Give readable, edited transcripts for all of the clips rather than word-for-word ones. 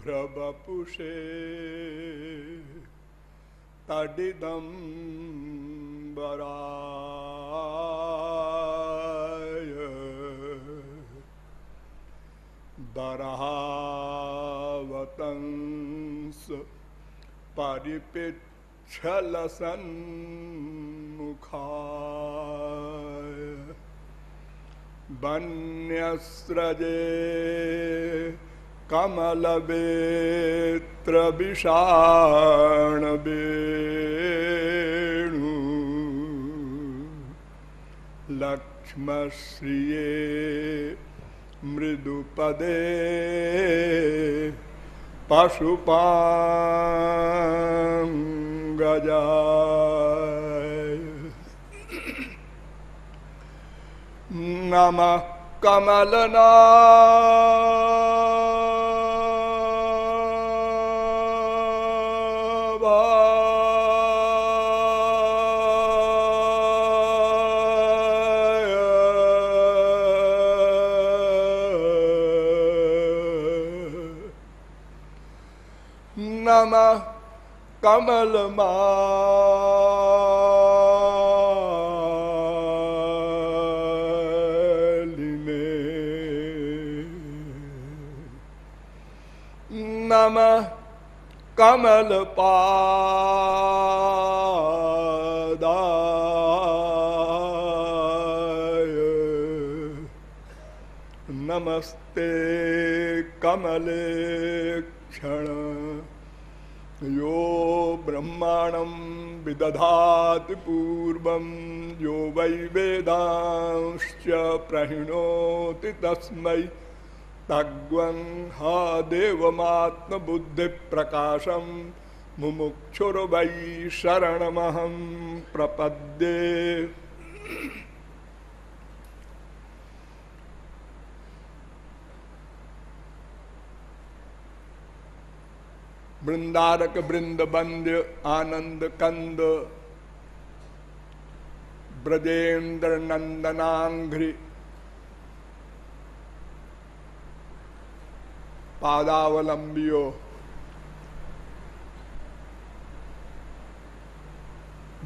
प्रवपुषे तडिदम्बराय दरहावतंस परिपिच्छलसन्मुखाय वन्यस्रजे कमलवेत्र विषाणवेणु लक्ष्मश्रिये मृदुपदे पशुपांगजाय नमः कमलना नमः कमलमालिने नमः कमलपादाय नमस्ते कमले क्षण यो ब्रह्माणं विदधाति पूर्वं यो वै वेदांश्च प्रणोति तस्मै तद्वं हा देवमात्मबुद्धिप्रकाशं मुमुक्षुर्वै शरणमहं प्रपद्ये। वृंदारक वृंद बंद्य आनंद कंद ब्रजेन्द्र नंदनांघ्रि पादावलंबियो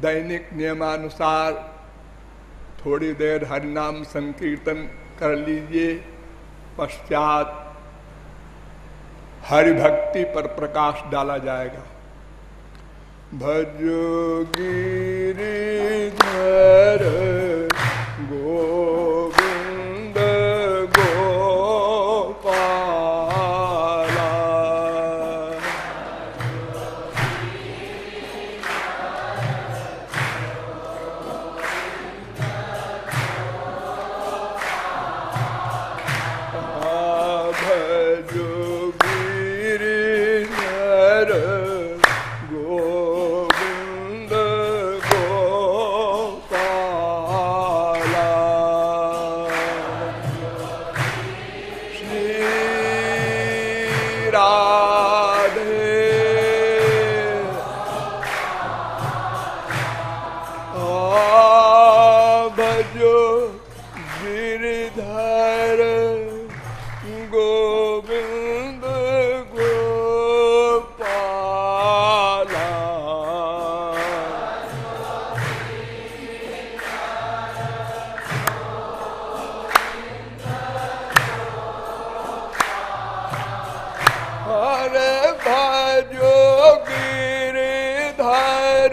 दैनिक नियमानुसार थोड़ी देर हरिनाम संकीर्तन कर लीजिए। पश्चात हरि भक्ति पर प्रकाश डाला जाएगा। भजो गिरिधर गोविंद गोपाला भजो गोविंद गोपाला श्री राधे भजो गिरिधर गोविंद गोपाला हरे भजो गिरिधर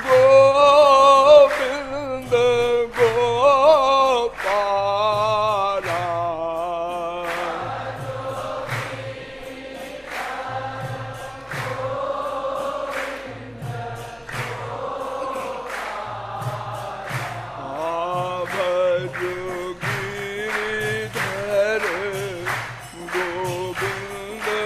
गोविंद गोपाला गोविंद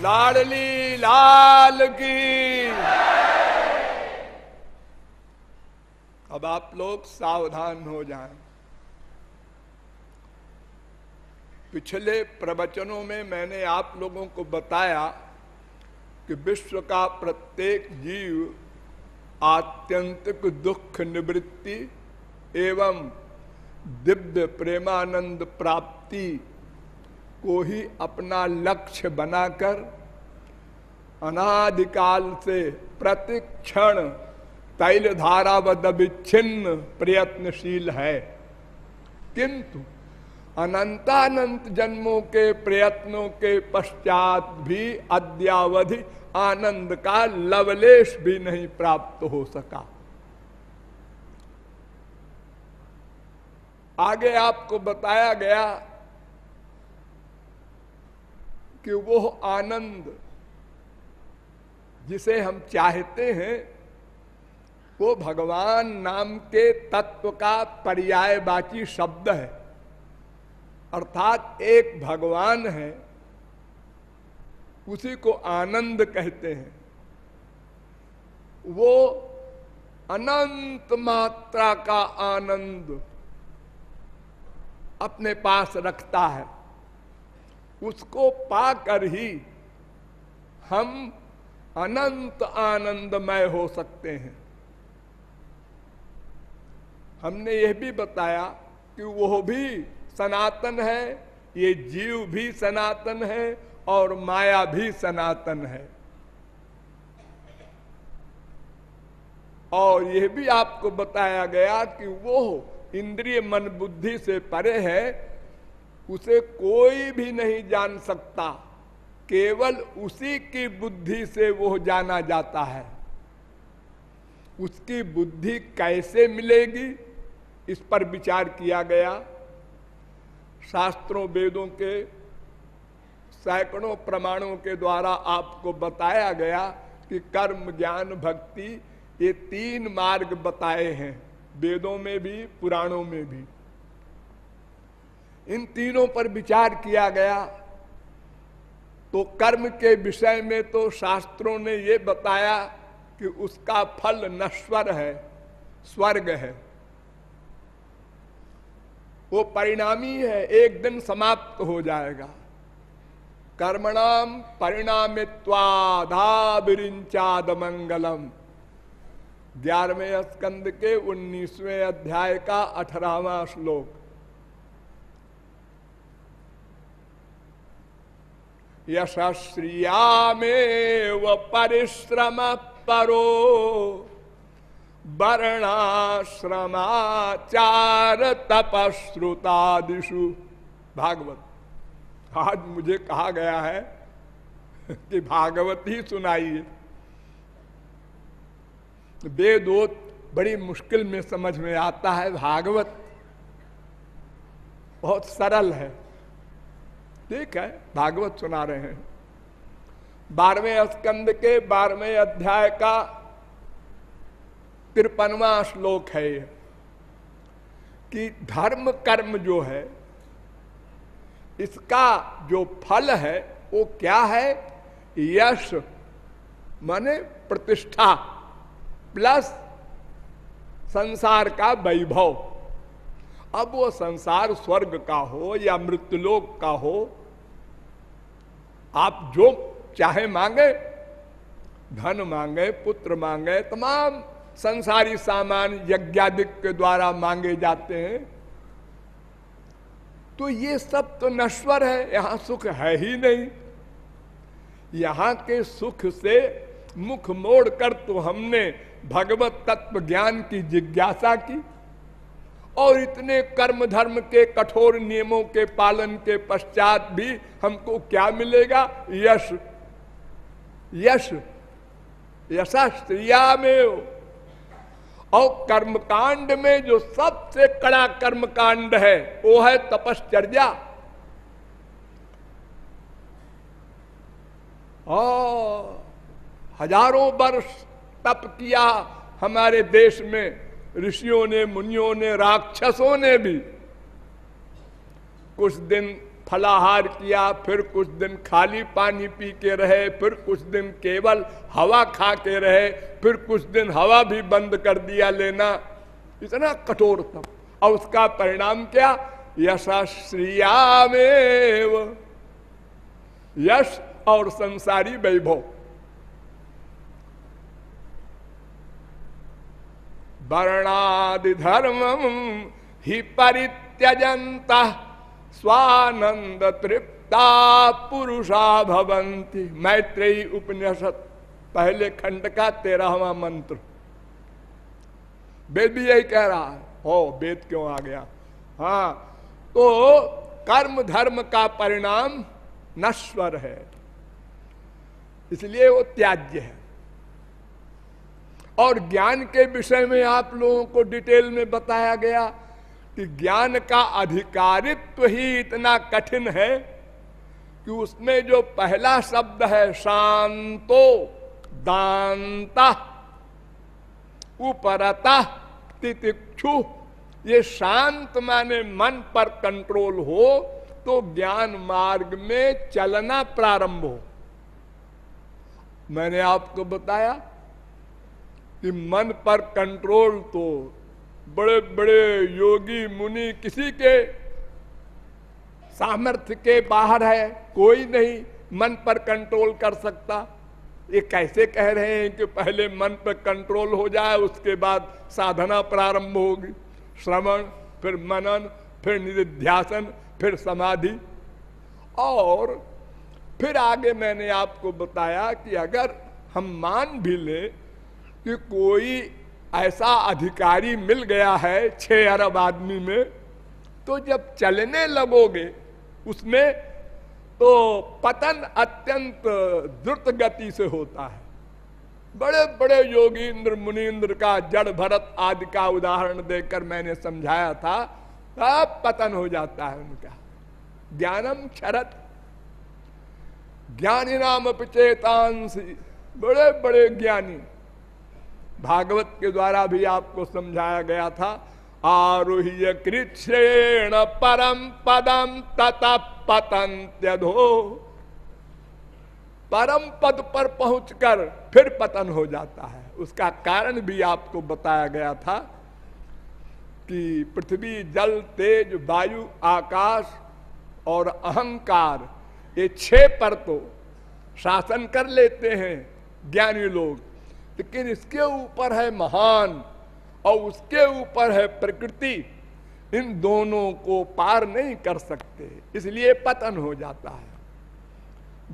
लाडली लाल की। अब आप लोग सावधान हो जाएं। पिछले प्रवचनों में मैंने आप लोगों को बताया कि विश्व का प्रत्येक जीव आत्यंतिक दुख निवृत्ति एवं दिव्य प्रेमानंद प्राप्ति को ही अपना लक्ष्य बनाकर अनादिकाल से प्रतिक्षण तैल धारावद विच्छिन्न प्रयत्नशील है, किंतु अनंतानंत जन्मों के प्रयत्नों के पश्चात भी अद्यावधि आनंद का लवलेश भी नहीं प्राप्त हो सका। आगे आपको बताया गया कि वो आनंद जिसे हम चाहते हैं वो भगवान नाम के तत्व का पर्यायवाची शब्द है, अर्थात एक भगवान है, उसी को आनंद कहते हैं। वो अनंत मात्रा का आनंद अपने पास रखता है, उसको पाकर ही हम अनंत आनंदमय हो सकते हैं। हमने यह भी बताया कि वो भी सनातन है, ये जीव भी सनातन है और माया भी सनातन है। और यह भी आपको बताया गया कि वो इंद्रिय मन बुद्धि से परे है, उसे कोई भी नहीं जान सकता, केवल उसी की बुद्धि से वो जाना जाता है। उसकी बुद्धि कैसे मिलेगी, इस पर विचार किया गया। शास्त्रों वेदों के सैकड़ों प्रमाणों के द्वारा आपको बताया गया कि कर्म ज्ञान भक्ति ये तीन मार्ग बताए हैं, वेदों में भी पुराणों में भी। इन तीनों पर विचार किया गया तो कर्म के विषय में तो शास्त्रों ने ये बताया कि उसका फल नश्वर है, स्वर्ग है, वो परिणामी है, एक दिन समाप्त हो जाएगा। कर्मणाम परिणामित्वाधाविरिंचाद मंगलम, 11वें स्कंद के 19वें अध्याय का 18वां श्लोक। यशस्रियामेव परिश्रम परो वर्णाश्रमाचार तपश्रुतादिषु। भागवत, आज मुझे कहा गया है कि भागवत ही सुनाइए। वेदोत बड़ी मुश्किल में समझ में आता है, भागवत बहुत सरल है। ठीक है, भागवत सुना रहे हैं। 12वें स्कंद के 12वें अध्याय का 53वां श्लोक है कि धर्म कर्म जो है इसका जो फल है वो क्या है? यश माने प्रतिष्ठा प्लस संसार का वैभव। अब वो संसार स्वर्ग का हो या मृत्युलोक का हो, आप जो चाहे मांगे, धन मांगे, पुत्र मांगे, तमाम संसारी सामान यज्ञादिक के द्वारा मांगे जाते हैं, तो ये सब तो नश्वर है, यहां सुख है ही नहीं। यहां के सुख से मुख मोड़ कर तो हमने भगवत तत्व ज्ञान की जिज्ञासा की, और इतने कर्म धर्म के कठोर नियमों के पालन के पश्चात भी हमको क्या मिलेगा? यश। यश यशास्त्रियामेव। और कर्मकांड में जो सबसे कड़ा कर्मकांड है वो है तपश्चर्या। हजारों वर्ष तप किया हमारे देश में ऋषियों ने, मुनियों ने, राक्षसों ने भी। कुछ दिन फलाहार किया, फिर कुछ दिन खाली पानी पी के रहे, फिर कुछ दिन केवल हवा खा के रहे, फिर कुछ दिन हवा भी बंद कर दिया लेना, इतना कठोर तप। और उसका परिणाम क्या? यशस्रियामेव, यश और संसारी वैभव। वर्णादि धर्मम ही परित्यजंता स्वानंद तृप्ता पुरुषा भवन्ति। मैत्रेयी उपनिषद पहले खंड का 13वां मंत्र। वेद भी यही कह रहा है। हो, वेद क्यों आ गया? हाँ, तो कर्म धर्म का परिणाम नश्वर है, इसलिए वो त्याज्य है। और ज्ञान के विषय में आप लोगों को डिटेल में बताया गया कि ज्ञान का अधिकारित्व ही इतना कठिन है कि उसमें जो पहला शब्द है शांतो दांता उपरता तितिक्षु, ये शांत माने मन पर कंट्रोल हो तो ज्ञान मार्ग में चलना प्रारंभ हो। मैंने आपको बताया कि मन पर कंट्रोल तो बड़े बड़े योगी मुनि किसी के सामर्थ्य के बाहर है, कोई नहीं मन पर कंट्रोल कर सकता। ये कैसे कह रहे हैं कि पहले मन पर कंट्रोल हो जाए उसके बाद साधना प्रारंभ होगी? श्रवण, फिर मनन, फिर निधिध्यासन, फिर समाधि। और फिर आगे मैंने आपको बताया कि अगर हम मान भी लें कि कोई ऐसा अधिकारी मिल गया है 6 अरब आदमी में, तो जब चलने लगोगे उसमें तो पतन अत्यंत द्रुत गति से होता है। बड़े बड़े योगींद्र मुनींद्र का जड़ भरत आदि का उदाहरण देकर मैंने समझाया था, तब पतन हो जाता है उनका। ज्ञानम क्षरत ज्ञानी नाम चेतांसी, बड़े बड़े ज्ञानी भागवत के द्वारा भी आपको समझाया गया था। आरुह्य कृच्छ्रेण परम पदम ततः पतन्त्यधो, परम पद पर पहुंचकर फिर पतन हो जाता है। उसका कारण भी आपको बताया गया था कि पृथ्वी, जल, तेज, वायु, आकाश और अहंकार, ये 6 पर तो शासन कर लेते हैं ज्ञानी लोग, लेकिन इसके ऊपर है महान और उसके ऊपर है प्रकृति। इन दोनों को पार नहीं कर सकते, इसलिए पतन हो जाता है।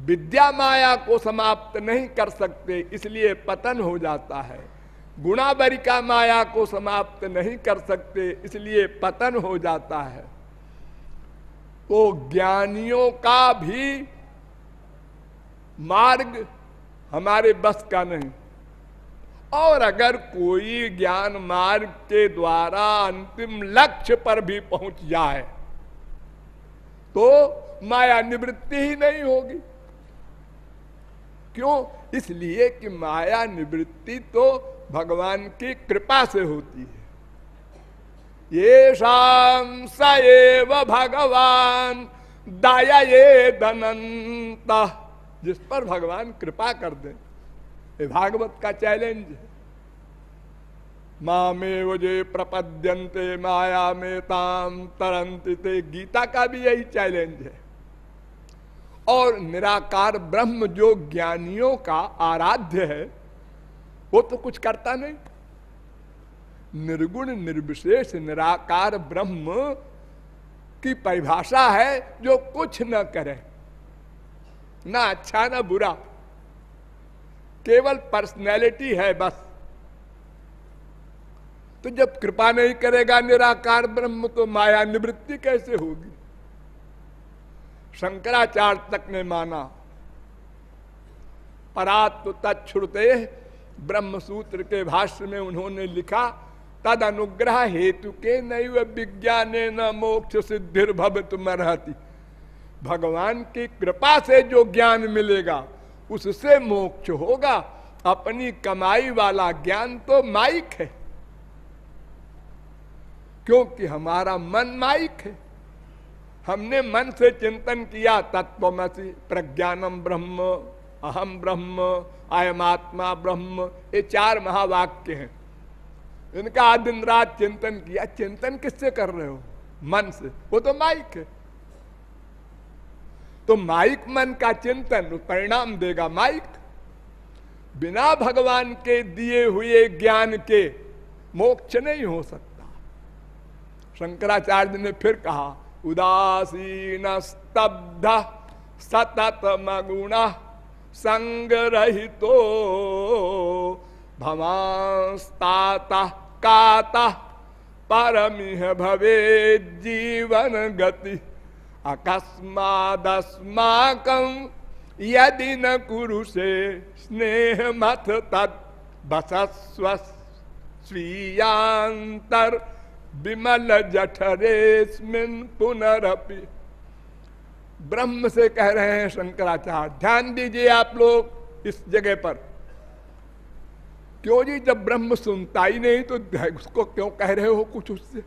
विद्या माया को समाप्त नहीं कर सकते, इसलिए पतन हो जाता है। गुणावरिका माया को समाप्त नहीं कर सकते, इसलिए पतन हो जाता है। तो ज्ञानियों का भी मार्ग हमारे बस का नहीं। और अगर कोई ज्ञान मार्ग के द्वारा अंतिम लक्ष्य पर भी पहुंच जाए तो माया निवृत्ति ही नहीं होगी। क्यों? इसलिए कि माया निवृत्ति तो भगवान की कृपा से होती है। येषां स एव भगवान दयाये दनंता, जिस पर भगवान कृपा कर दें। ये भागवत का चैलेंज है। मामेव जे प्रपद्यन्ते माया में ताम तरन्ति ते, गीता का भी यही चैलेंज है। और निराकार ब्रह्म जो ज्ञानियों का आराध्य है वो तो कुछ करता नहीं। निर्गुण निर्विशेष निराकार ब्रह्म की परिभाषा है जो कुछ न करे, ना अच्छा ना बुरा, केवल पर्सनैलिटी है बस। तो जब कृपा नहीं करेगा निराकार ब्रह्म तो माया निवृत्ति कैसे होगी? शंकराचार्य तक ने माना। परात्व तच्छ्रुते ब्रह्म सूत्र के भाष्य में उन्होंने लिखा, तद अनुग्रह हेतु के नैव विज्ञाने न मोक्ष सिद्धिर भवितुमर्हति। भगवान की कृपा से जो ज्ञान मिलेगा उससे मोक्ष होगा। अपनी कमाई वाला ज्ञान तो माइक है, क्योंकि हमारा मन माइक है। हमने मन से चिंतन किया तत्वमसि, प्रज्ञानम ब्रह्म, अहम ब्रह्म, अयम आत्मा ब्रह्म, ये 4 महावाक्य हैं। इनका आज दिन रात चिंतन किया। चिंतन किससे कर रहे हो? मन से। वो तो माइक है। तो माइक मन का चिंतन परिणाम देगा माइक। बिना भगवान के दिए हुए ज्ञान के मोक्ष नहीं हो सकता। शंकराचार्य ने फिर कहा, उदासीन स्तब्ध सतत मगुण संगरहितो भवांस्ताता काता परमिह भवे जीवन गति अकस्मादस्माकं यदि न कुरुषे स्नेह मथ तद बसस्व स्वीयांतर विमल जठरेस्मिन् पुनरपि। ब्रह्म से कह रहे हैं शंकराचार्य। ध्यान दीजिए आप लोग इस जगह पर। क्यों जी? जब ब्रह्म सुनता ही नहीं तो उसको क्यों कह रहे हो कुछ उससे?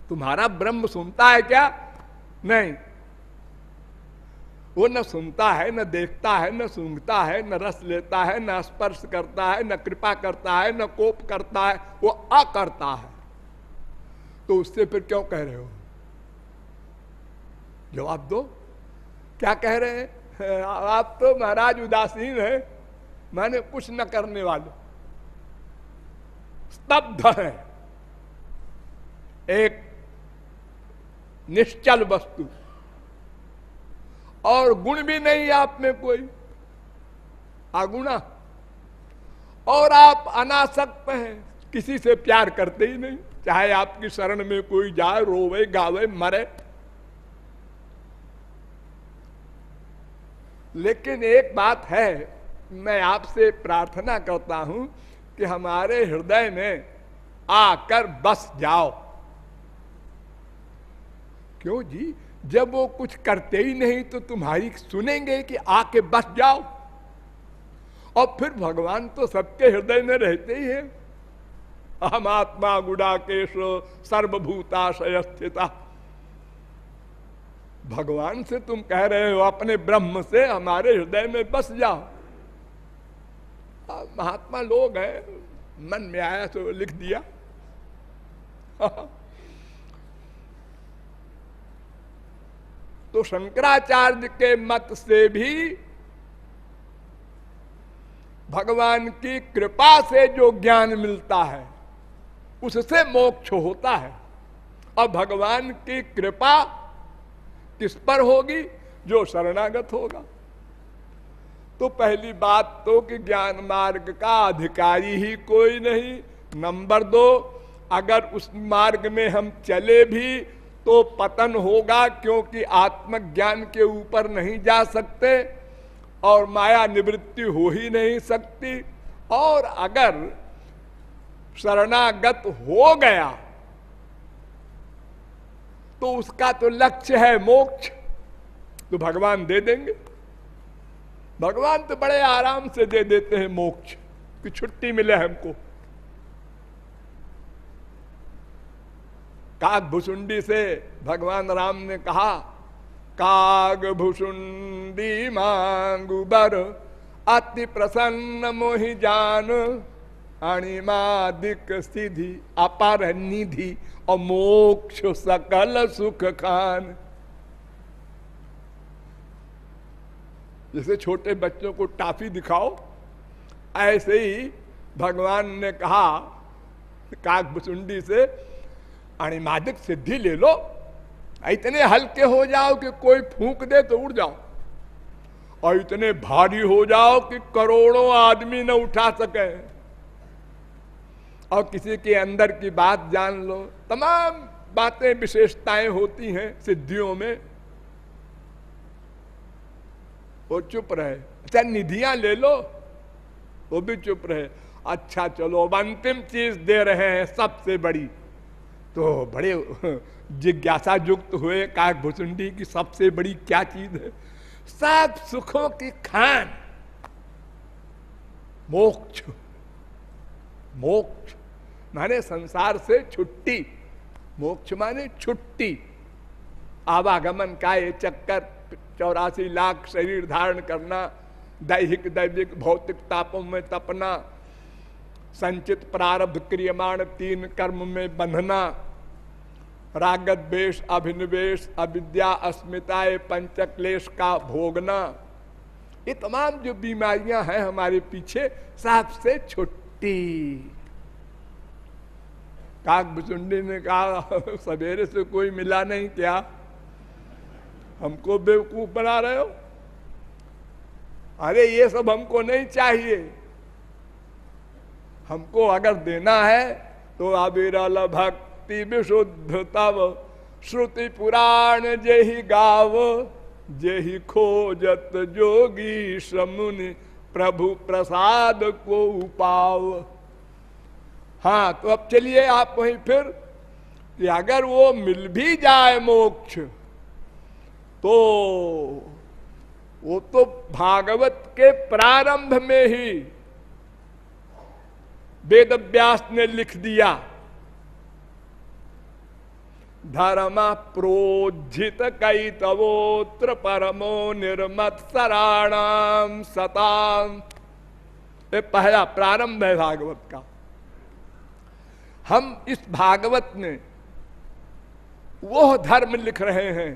तुम्हारा ब्रह्म सुनता है क्या? नहीं। वो न सुनता है, न देखता है, न सूंघता है, न रस लेता है, न स्पर्श करता है, न कृपा करता है, न कोप करता है। वो अकर्ता है। तो उससे फिर क्यों कह रहे हो? जवाब दो। क्या कह रहे हैं? आप तो महाराज उदासीन है, माने कुछ न करने वाले, स्तब्ध है, एक निश्चल वस्तु, और गुण भी नहीं आप में कोई, अगुणा, और आप अनासक्त हैं, किसी से प्यार करते ही नहीं। चाहे आपकी शरण में कोई जाए, रोवे, गावे, मरे। लेकिन एक बात है, मैं आपसे प्रार्थना करता हूं कि हमारे हृदय में आकर बस जाओ। क्यों जी? जब वो कुछ करते ही नहीं तो तुम्हारी सुनेंगे कि आके बस जाओ? और फिर भगवान तो सबके हृदय में रहते ही हैं। अहम आत्मा गुडाकेश सर्वभूताशय स्थिता। भगवान से तुम कह रहे हो अपने ब्रह्म से हमारे हृदय में बस जाओ। महात्मा लोग हैं, मन में आया तो लिख दिया। तो शंकराचार्य के मत से भी भगवान की कृपा से जो ज्ञान मिलता है उससे मोक्ष होता है। और भगवान की कृपा किस पर होगी? जो शरणागत होगा। तो पहली बात तो कि ज्ञान मार्ग का अधिकारी ही कोई नहीं। नंबर 2, अगर उस मार्ग में हम चले भी तो पतन होगा, क्योंकि आत्मज्ञान के ऊपर नहीं जा सकते और माया निवृत्ति हो ही नहीं सकती। और अगर शरणागत हो गया तो उसका तो लक्ष्य है मोक्ष, तो भगवान दे देंगे। भगवान तो बड़े आराम से दे देते हैं मोक्ष कि छुट्टी मिले हमको। काग भुसुंडी से भगवान राम ने कहा, काग भुसुंडी मांगु बर अति प्रसन्न मोहि जान अणिमादिक सिद्धि अपार निधि और मोक्ष सकल सुख खान। जैसे छोटे बच्चों को टाफी दिखाओ, ऐसे ही भगवान ने कहा काग भुसुंडी से, अणिमादिक सिद्धि ले लो, इतने हल्के हो जाओ कि कोई फूंक दे तो उड़ जाओ, और इतने भारी हो जाओ कि करोड़ों आदमी न उठा सके, और किसी के अंदर की बात जान लो। तमाम बातें विशेषताएं होती हैं सिद्धियों में। वो चुप रहे। अच्छा निधियां ले लो, वो भी चुप रहे। अच्छा चलो अब अंतिम चीज दे रहे हैं सबसे बड़ी, तो बड़े जिज्ञासा युक्त हुए काग भुसुंडी की सबसे बड़ी क्या चीज है? सब सुखों की खान, मोक्ष। मोक्ष माने संसार से छुट्टी, मोक्ष माने छुट्टी। आवागमन का ये चक्कर, 84 लाख शरीर धारण करना, दैहिक दैविक भौतिक तापों में तपना, संचित प्रारब्ध क्रियमाण 3 कर्म में बंधना, रागत द्वेष अभिनिवेश अविद्या अस्मिताए पंचक्लेश का भोगना, ये तमाम जो बीमारियां हैं हमारे पीछे, सबसे छुट्टी। काकभुचुंडी ने कहा सवेरे से कोई मिला नहीं क्या, हमको बेवकूफ बना रहे हो? अरे ये सब हमको नहीं चाहिए, हमको अगर देना है तो अविरल भक्ति विशुद्ध तव, श्रुति पुराण जेहि गाव, जेहि खोजत जोगी समुनि, प्रभु प्रसाद को पाव। हाँ, तो अब चलिए आप वहीं फिर कि अगर वो मिल भी जाए मोक्ष, तो वो तो भागवत के प्रारंभ में ही वेद व्यास ने लिख दिया, धर्म प्रोज्झित कैतवोत्र परमो निर्मत्सराणाम सताम। ये पहला प्रारंभ है भागवत का। हम इस भागवत में वो धर्म लिख रहे हैं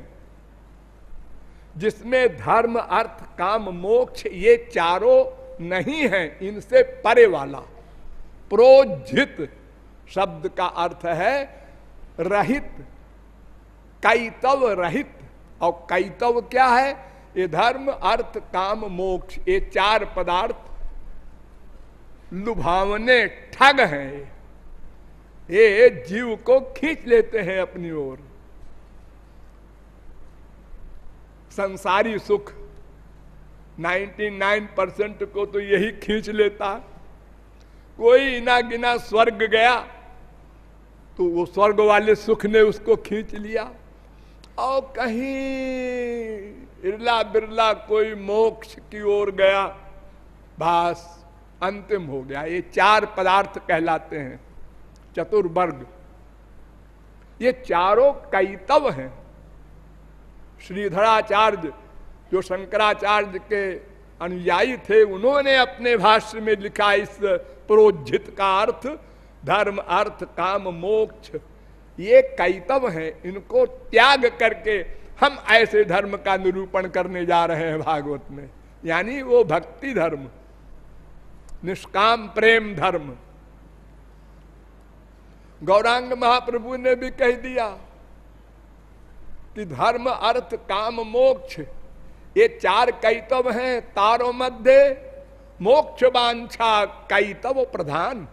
जिसमें धर्म अर्थ काम मोक्ष ये चारों नहीं है, इनसे परे वाला। प्रोज्झित शब्द का अर्थ है रहित, कैतव रहित। और कैतव क्या है? ये धर्म अर्थ काम मोक्ष, ये 4 पदार्थ लुभावने ठग हैं, ये जीव को खींच लेते हैं अपनी ओर। संसारी सुख 99% को तो यही खींच लेता। कोई इना गिना स्वर्ग गया तो वो स्वर्ग वाले सुख ने उसको खींच लिया, और कहीं इरला बिरला कोई मोक्ष की ओर गया, बस अंतिम हो गया। ये 4 पदार्थ कहलाते हैं, चतुर्वर्ग। ये चारों कैतव हैं। श्रीधराचार्य जो शंकराचार्य के अनुयायी थे, उन्होंने अपने भाष्य में लिखा इस प्रोज्झित का अर्थ धर्म अर्थ काम मोक्ष, ये कैतव हैं। इनको त्याग करके हम ऐसे धर्म का निरूपण करने जा रहे हैं भागवत में, यानी वो भक्ति धर्म, निष्काम प्रेम धर्म। गौरांग महाप्रभु ने भी कह दिया कि धर्म अर्थ काम मोक्ष ये 4 कैतव हैं, तारों मध्य मोक्ष वांछा कैतव प्रधान।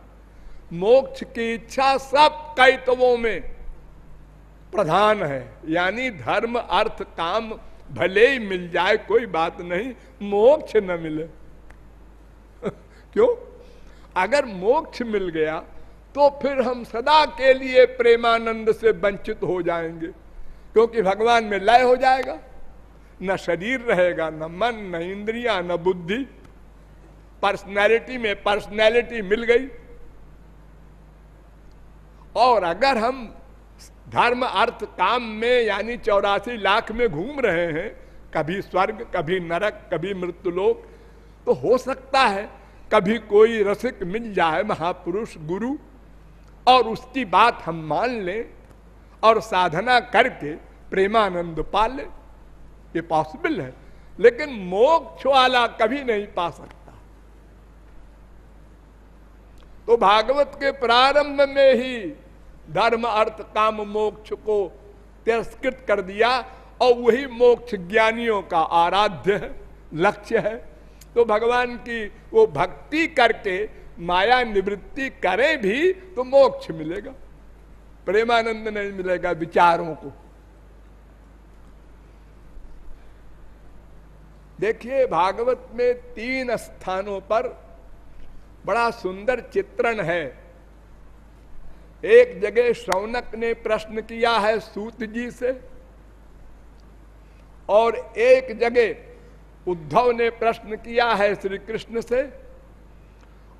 मोक्ष की इच्छा सब कैतवों में प्रधान है, यानी धर्म अर्थ काम भले ही मिल जाए कोई बात नहीं, मोक्ष न मिले। क्यों? अगर मोक्ष मिल गया तो फिर हम सदा के लिए प्रेमानंद से वंचित हो जाएंगे, क्योंकि भगवान में लय हो जाएगा, न शरीर रहेगा, न मन, न इंद्रियां, न बुद्धि। पर्सनैलिटी में पर्सनैलिटी मिल गई। और अगर हम धर्म अर्थ काम में यानी 84 लाख में घूम रहे हैं, कभी स्वर्ग, कभी नरक, कभी मृत्युलोक, तो हो सकता है कभी कोई रसिक मिल जाए, महापुरुष गुरु, और उसकी बात हम मान लें और साधना करके प्रेमानंद पा लें। ये पॉसिबल है, लेकिन मोक्ष वाला कभी नहीं पा सकता। तो भागवत के प्रारंभ में ही धर्म अर्थ काम मोक्ष को तिरस्कृत कर दिया, और वही मोक्ष ज्ञानियों का आराध्य है, लक्ष्य है। तो भगवान की वो भक्ति करके माया निवृत्ति करें भी तो मोक्ष मिलेगा, प्रेमानंद नहीं मिलेगा विचारों को। देखिए भागवत में 3 स्थानों पर बड़ा सुंदर चित्रण है। एक जगह शौनक ने प्रश्न किया है सूत जी से, और एक जगह उद्धव ने प्रश्न किया है श्री कृष्ण से,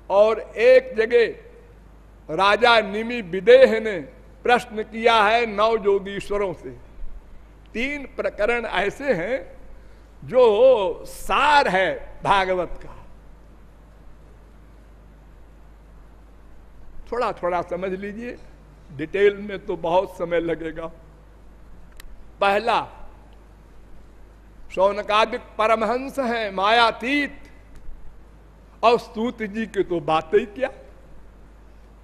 और एक जगह राजा निमि विदेह ने प्रश्न किया है 9 योगीश्वरों से। 3 प्रकरण ऐसे हैं जो सार है भागवत का। थोड़ा थोड़ा समझ लीजिए, डिटेल में तो बहुत समय लगेगा। पहला, शौनकादिक परमहंस हैं, मायातीत, और सूत जी की तो बात ही क्या,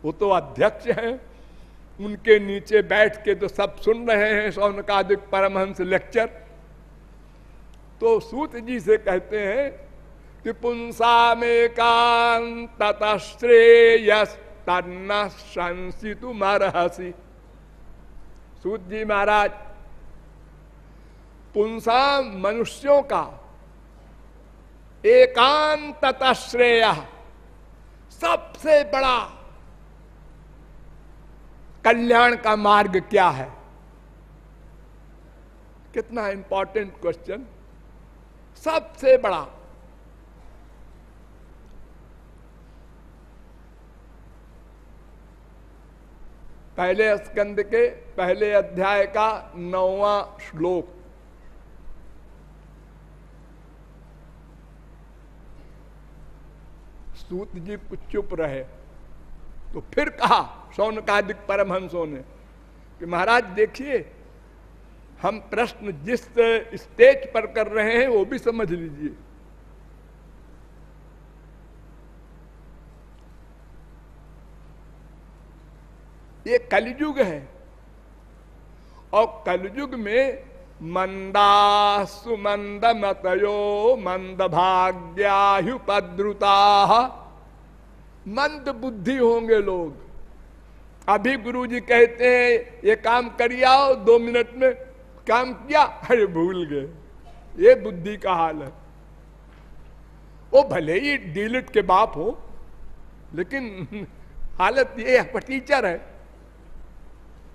वो तो अध्यक्ष हैं, उनके नीचे बैठ के तो सब सुन रहे हैं शौनकादिक परमहंस लेक्चर। तो सूत जी से कहते हैं कि पुंसा में कांततः श्रेयस तन्ना संसितु मरहसी। सूत जी महाराज, पुंसा मनुष्यों का एकांततः श्रेय, सबसे बड़ा कल्याण का मार्ग क्या है? कितना इंपॉर्टेंट क्वेश्चन। सबसे बड़ा, पहले स्कंद के पहले अध्याय का 9वां श्लोक। सूत जी चुप रहे तो फिर कहा शौनकादिक परमहंसों ने कि महाराज देखिए, हम प्रश्न जिस स्टेज पर कर रहे हैं वो भी समझ लीजिए। ये कलयुग है, और कलयुग में मंदासु मंद मतयो मंद भाग्याहुपद्रुता, मंद बुद्धि होंगे लोग। अभी गुरुजी कहते हैं ये काम करिए आओ, 2 मिनट में काम किया, अरे भूल गए। ये बुद्धि का हाल है। वो भले ही डीलिट के बाप हो, लेकिन हालत ये है, टीचर है,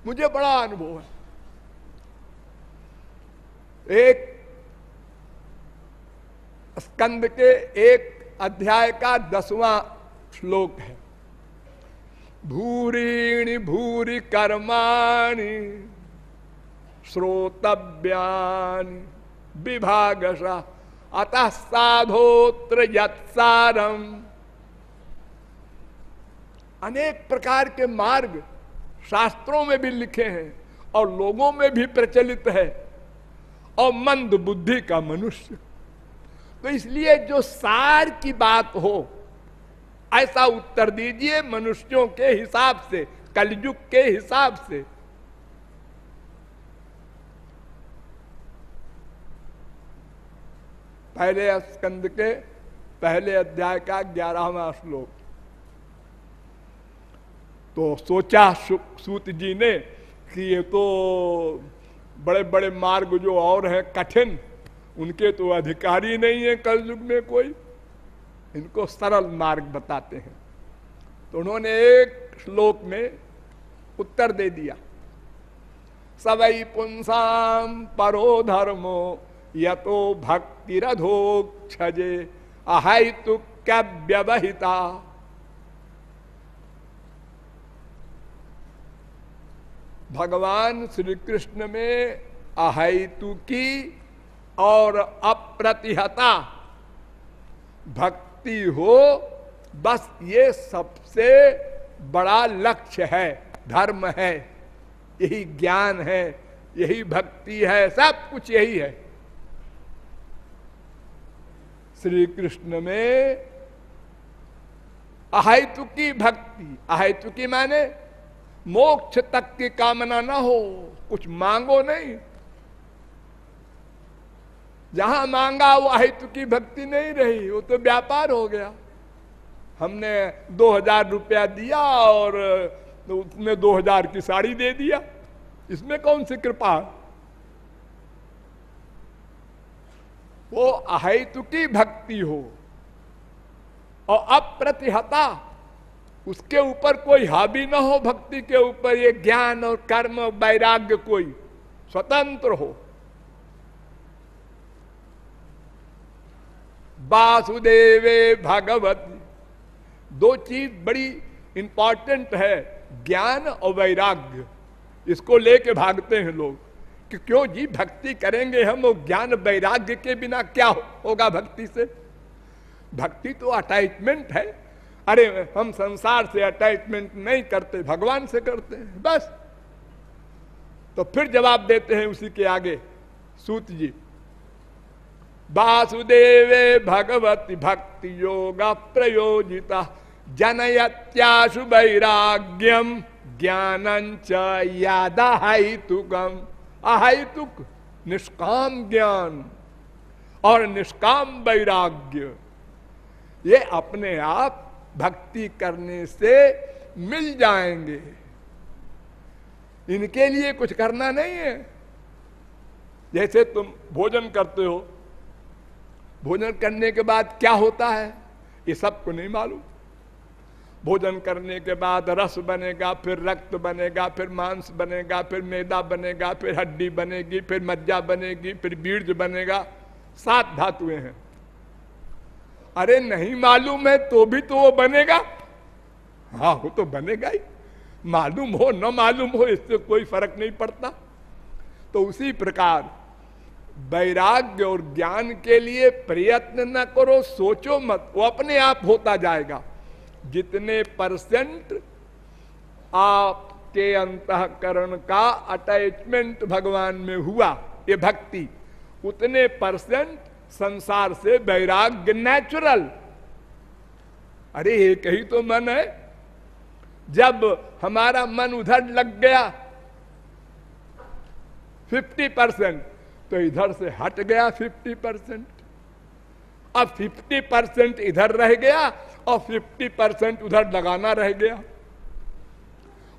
मुझे बड़ा अनुभव है। एक स्कंद के 1 अध्याय का 10वां श्लोक है, भूरीणि भूरि कर्माणि श्रोतव्यानि विभागशः अतः साधोत्र यत्सारम। अनेक प्रकार के मार्ग शास्त्रों में भी लिखे हैं और लोगों में भी प्रचलित है, और मंद बुद्धि का मनुष्य। तो इसलिए जो सार की बात हो ऐसा उत्तर दीजिए मनुष्यों के हिसाब से, कलयुग के हिसाब से। पहले स्कंद के पहले अध्याय का 11वां श्लोक। तो सोचा सूत जी ने कि ये तो बड़े बड़े मार्ग जो और हैं कठिन, उनके तो अधिकारी नहीं है कलयुग में कोई, इनको सरल मार्ग बताते हैं। तो उन्होंने एक श्लोक में उत्तर दे दिया, सवै पुंसाम परो धर्मो यतो भक्तिरधोक्षजे अहैतुक्य व्यवहिता। भगवान श्री कृष्ण में अहैतुकी और अप्रतिहता भक्ति हो, बस ये सबसे बड़ा लक्ष्य है, धर्म है, यही ज्ञान है, यही भक्ति है, सब कुछ यही है। श्री कृष्ण में अहैतुकी भक्ति, अहैतुकी माने मोक्ष तक की कामना ना हो, कुछ मांगो नहीं। जहां मांगा वो अहेतुकी भक्ति नहीं रही, वो तो व्यापार हो गया। हमने 2000 रुपया दिया और उसने 2000 की साड़ी दे दिया, इसमें कौन सी कृपा? वो अहेतुकी भक्ति हो और अप्रतिहता, उसके ऊपर कोई हावी न हो, भक्ति के ऊपर ये ज्ञान और कर्म वैराग्य कोई स्वतंत्र हो। वासुदेवे भगवती, 2 चीज बड़ी इंपॉर्टेंट है, ज्ञान और वैराग्य। इसको लेके भागते हैं लोग, कि क्यों जी भक्ति करेंगे हम, वो ज्ञान वैराग्य के बिना क्या होगा भक्ति से? भक्ति तो अटैचमेंट है। अरे हम संसार से अटैचमेंट नहीं करते, भगवान से करते हैं बस। तो फिर जवाब देते हैं उसी के आगे सूत जी, वासुदेवे भगवती भक्ति योगा प्रयोजिता जनयत्याशु वैराग्यम ज्ञानंच यादा हैतुकम। अहैतुक निष्काम ज्ञान और निष्काम वैराग्य, ये अपने आप भक्ति करने से मिल जाएंगे। इनके लिए कुछ करना नहीं है। जैसे तुम भोजन करते हो, भोजन करने के बाद क्या होता है ये सबको नहीं मालूम। भोजन करने के बाद रस बनेगा, फिर रक्त बनेगा, फिर मांस बनेगा, फिर मैदा बनेगा, फिर हड्डी बनेगी, फिर मज्जा बनेगी, फिर बीज बनेगा। 7 धातुएं हैं। अरे नहीं मालूम है तो भी तो वो बनेगा। हाँ वो तो बनेगा ही, मालूम हो न मालूम हो इससे कोई फर्क नहीं पड़ता। तो उसी प्रकार वैराग्य और ज्ञान के लिए प्रयत्न न करो, सोचो मत, वो अपने आप होता जाएगा। जितने % आपके अंतःकरण का अटैचमेंट भगवान में हुआ, ये भक्ति, उतने % संसार से वैराग्य नेचुरल। अरे एक ही तो मन है। जब हमारा मन उधर लग गया 50%, तो इधर से हट गया 50%। अब 50% इधर रह गया और 50% उधर लगाना रह गया।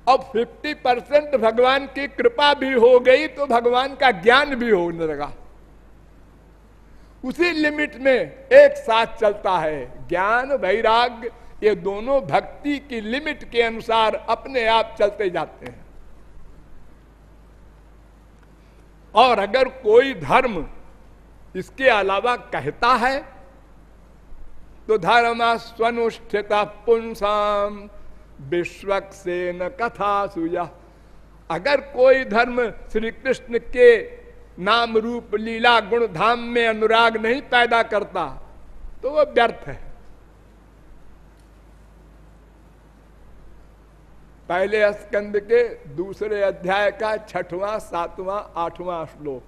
अब 50% भगवान की कृपा भी हो गई तो भगवान का ज्ञान भी होने लगा। उसी लिमिट में एक साथ चलता है। ज्ञान वैराग्य ये दोनों भक्ति की लिमिट के अनुसार अपने आप चलते जाते हैं। और अगर कोई धर्म इसके अलावा कहता है तो धर्म स्वनुष्ठिता पुंसाम विश्वक्सेन कथा सुया। अगर कोई धर्म श्री कृष्ण के नाम रूप लीला गुण धाम में अनुराग नहीं पैदा करता तो वह व्यर्थ है। पहले स्कंद के 2 अध्याय का 6वां, 7वां, 8वां श्लोक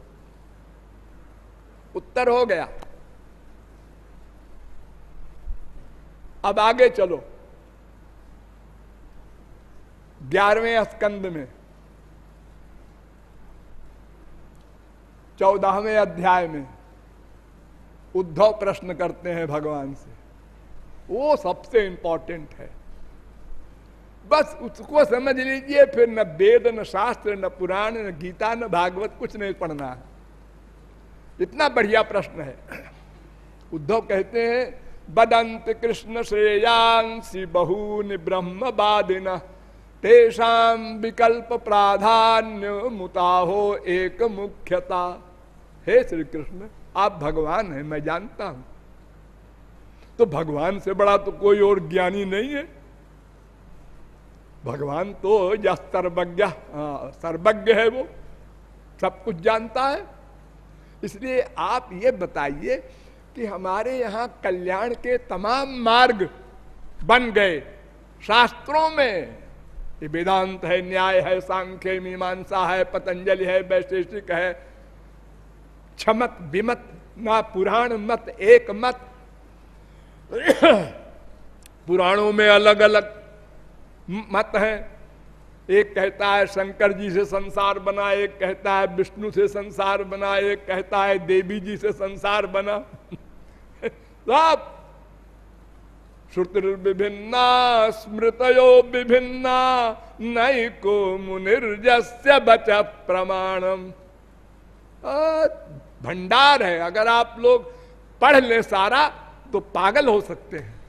उत्तर हो गया। अब आगे चलो 11वें स्कंद में 14वें अध्याय में उद्धव प्रश्न करते हैं भगवान से। वो सबसे इंपॉर्टेंट है, बस उसको समझ लीजिए। फिर न वेद, न शास्त्र, न पुराण, न गीता, न भागवत कुछ नहीं पढ़ना है। इतना बढ़िया प्रश्न है। उद्धव कहते हैं बदंत कृष्ण श्रेयांसी बहूनि ब्रह्मवादिन तेषाम विकल्प प्राधान्य मुताहो एक मुख्यता। हे श्री कृष्ण, आप भगवान हैं, मैं जानता हूं। तो भगवान से बड़ा तो कोई और ज्ञानी नहीं है। भगवान तो या सर्वज्ञ, सर्वज्ञ है, वो सब कुछ जानता है। इसलिए आप ये बताइए कि हमारे यहाँ कल्याण के तमाम मार्ग बन गए शास्त्रों में। ये वेदांत है, न्याय है, सांख्य मीमांसा है, पतंजलि है, वैशेषिक है, क्षमत विमत, ना पुराण मत एक मत। पुराणों में अलग अलग मत है। एक कहता है शंकर जी से संसार बना, एक कहता है विष्णु से संसार बना, एक कहता है देवी जी से संसार बना। सब श्रुतिर्विभिन्ना स्मृतयो विभिन्ना नैको मुनिर्जस्य बच प्रमाणम। भंडार है। अगर आप लोग पढ़ लें सारा तो पागल हो सकते हैं।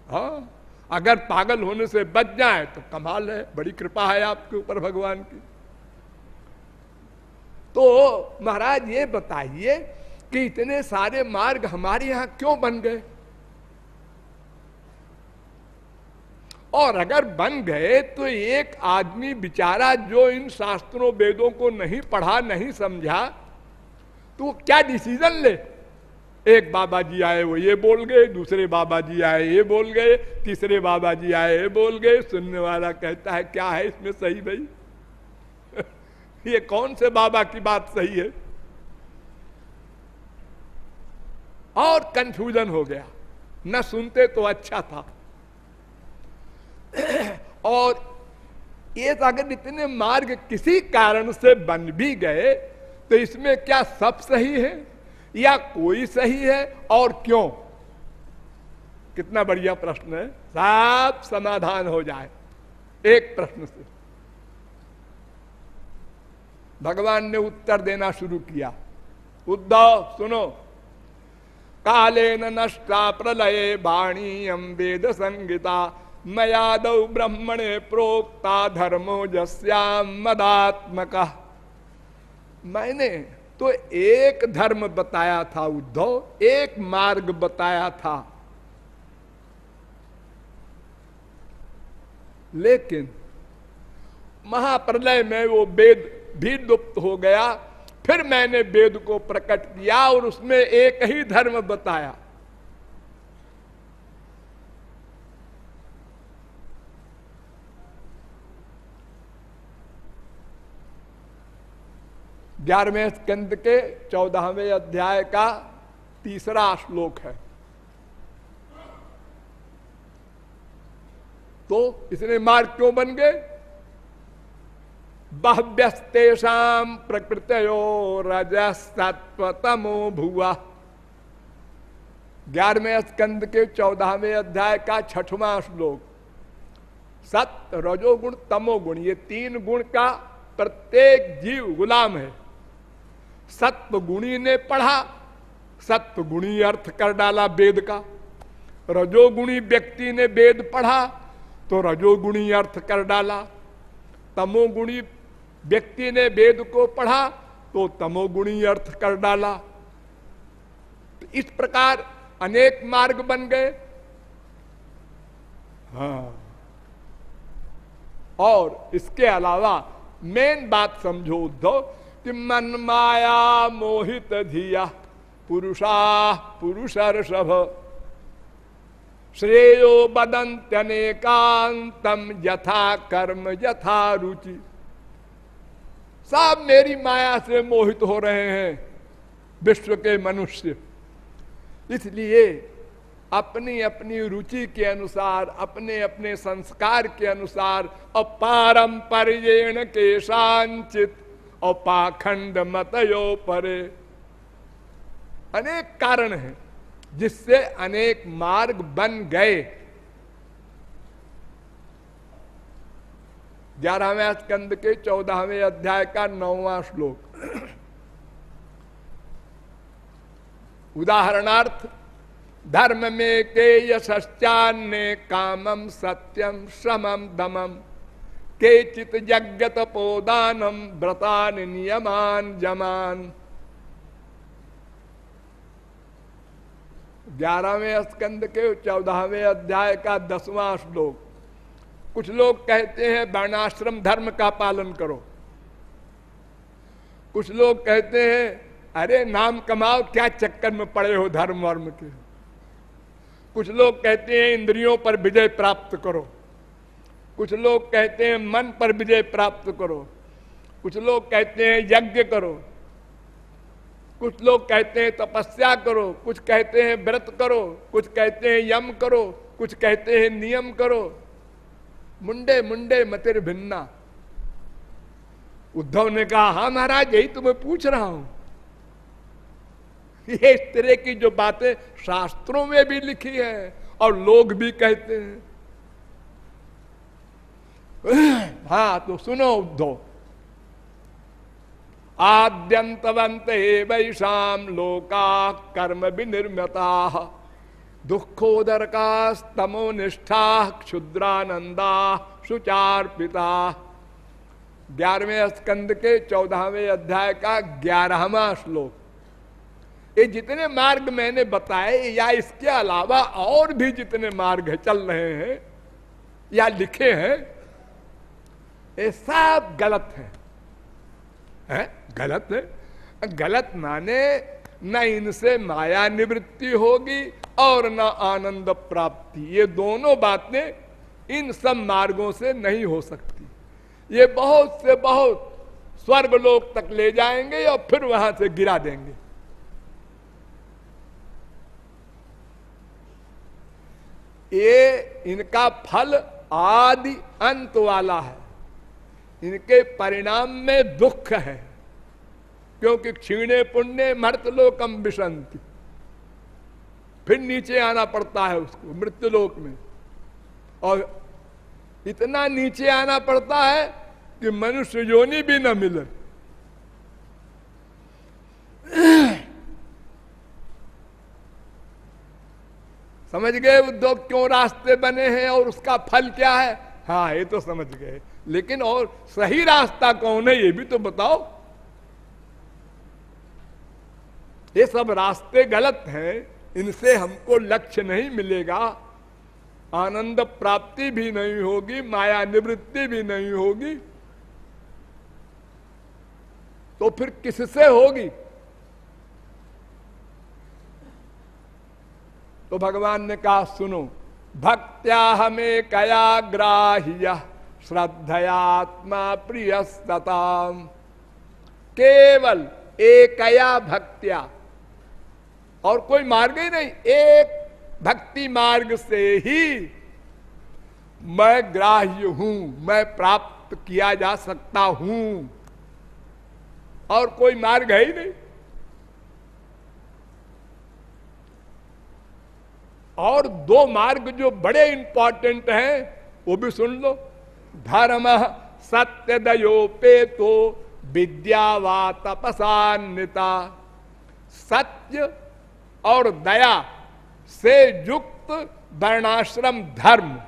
हाँ, अगर पागल होने से बच जाए तो कमाल है, बड़ी कृपा है आपके ऊपर भगवान की। तो महाराज ये बताइए कि इतने सारे मार्ग हमारे यहां क्यों बन गए? और अगर बन गए तो एक आदमी बेचारा जो इन शास्त्रों वेदों को नहीं पढ़ा नहीं समझा, तो वो क्या डिसीजन ले? एक बाबा जी आए वो ये बोल गए, दूसरे बाबा जी आए ये बोल गए, तीसरे बाबा जी आए ये बोल गए। सुनने वाला कहता है क्या है इसमें सही भाई? ये कौन से बाबा की बात सही है? और कंफ्यूजन हो गया। न सुनते तो अच्छा था। और ये अगर इतने मार्ग किसी कारण से बन भी गए तो इसमें क्या सब सही है या कोई सही है और क्यों? कितना बढ़िया प्रश्न है, सब समाधान हो जाए एक प्रश्न से। भगवान ने उत्तर देना शुरू किया। उद्धव सुनो, कालेन नष्टा प्रलये वाणीयं वेद संगीता मयादौ ब्रह्मणे प्रोक्ता धर्मो जस्यां मदात्मका। मैंने तो एक धर्म बताया था उद्धव, एक मार्ग बताया था, लेकिन महाप्रलय में वो वेद भी लुप्त हो गया। फिर मैंने वेद को प्रकट किया और उसमें एक ही धर्म बताया। ग्यारहवें स्कंद के 14वें अध्याय का 3रा श्लोक है। तो इसने मार्ग क्यों बन गए? बह्व्यस्तेषां प्रकृतयो रजसत्वतमो भुवा। 11वें स्कंद के 14वें अध्याय का 6वां श्लोक। सत्व, रजोगुण, तमोगुण, ये 3 गुण का प्रत्येक जीव गुलाम है। सत्व गुणी ने पढ़ा, सत्व गुणी अर्थ कर डाला वेद का। रजोगुणी व्यक्ति ने वेद पढ़ा तो रजोगुणी अर्थ कर डाला। तमोगुणी व्यक्ति ने वेद को पढ़ा तो तमोगुणी अर्थ कर डाला। तो इस प्रकार अनेक मार्ग बन गए। हाँ, और इसके अलावा मेन बात समझो उद्धव कि मन माया मोहित धिया पुरुषा पुरुषर्षभ श्रेयो बदन्त्यनेकांतम यथा कर्म यथा रुचि। सब मेरी माया से मोहित हो रहे हैं विश्व के मनुष्य, इसलिए अपनी अपनी रुचि के अनुसार, अपने अपने संस्कार के अनुसार अपारंपर्येण केशांचित और पाखंड मतयो परे। अनेक कारण हैं जिससे अनेक मार्ग बन गए। 11वें स्कंद के 14वें अध्याय का 9वां श्लोक। उदाहरणार्थ, धर्म में के यश्चान्य कामम सत्यम श्रमम दमम केचित यज्ञ तपोदानम व्रतान नियमान जमान। 11वें स्कंद के 14वें अध्याय का 10वां श्लोक। कुछ लोग कहते हैं वर्णाश्रम धर्म का पालन करो, कुछ लोग कहते हैं अरे नाम कमाओ, क्या चक्कर में पड़े हो धर्म वर्म के। कुछ लोग कहते हैं इंद्रियों पर विजय प्राप्त करो, कुछ लोग कहते हैं मन पर विजय प्राप्त करो, कुछ लोग कहते हैं यज्ञ करो, कुछ लोग कहते हैं तपस्या करो, कुछ कहते हैं व्रत करो, कुछ कहते हैं यम करो, कुछ कहते हैं नियम करो। मुंडे मुंडे मतिर भिन्ना। उद्धव ने कहा हाँ महाराज, यही तो मैं पूछ रहा हूं। ये इस तरह की जो बातें शास्त्रों में भी लिखी है और लोग भी कहते हैं। हाँ तो सुनो उद्धव, आद्यंतवंत वैशाम लोका कर्म विनिर्म्यता दुखोदरका स्तमो निष्ठा क्षुद्रानंदा शुचार्पिता। 11वें स्कंद के 14वें अध्याय का 11वां श्लोक। ये जितने मार्ग मैंने बताए या इसके अलावा और भी जितने मार्ग चल रहे हैं, या लिखे हैं, ये सब गलत है? गलत है। गलत माने न इनसे माया निवृत्ति होगी और न आनंद प्राप्ति। ये दोनों बातें इन सब मार्गों से नहीं हो सकती। ये बहुत से बहुत स्वर्गलोक तक ले जाएंगे और फिर वहां से गिरा देंगे। ये इनका फल आदि अंत वाला है। इनके परिणाम में दुख है, क्योंकि क्षीणे पुण्य मर्तलोकम विशंति, फिर नीचे आना पड़ता है उसको मृत्युलोक में। और इतना नीचे आना पड़ता है कि मनुष्य योनि भी न मिले। समझ गए उद्योग क्यों रास्ते बने हैं और उसका फल क्या है? हाँ, ये तो समझ गए, लेकिन और सही रास्ता कौन है ये भी तो बताओ। ये सब रास्ते गलत हैं, इनसे हमको लक्ष्य नहीं मिलेगा, आनंद प्राप्ति भी नहीं होगी, माया निवृत्ति भी नहीं होगी, तो फिर किससे होगी? तो भगवान ने कहा सुनो, भक्त्या हमें कया ग्राह्य श्रद्धयात्मा प्रियस्तताम। केवल एकया भक्त्या, और कोई मार्ग ही नहीं, एक भक्ति मार्ग से ही मैं ग्राह्य हूं, मैं प्राप्त किया जा सकता हूं, और कोई मार्ग है ही नहीं। और दो मार्ग जो बड़े इंपॉर्टेंट हैं वो भी सुन लो। धर्म सत्य दयोपेतो विद्या वा तपसान्विता। सत्य और दया से युक्त वर्णाश्रम धर्म,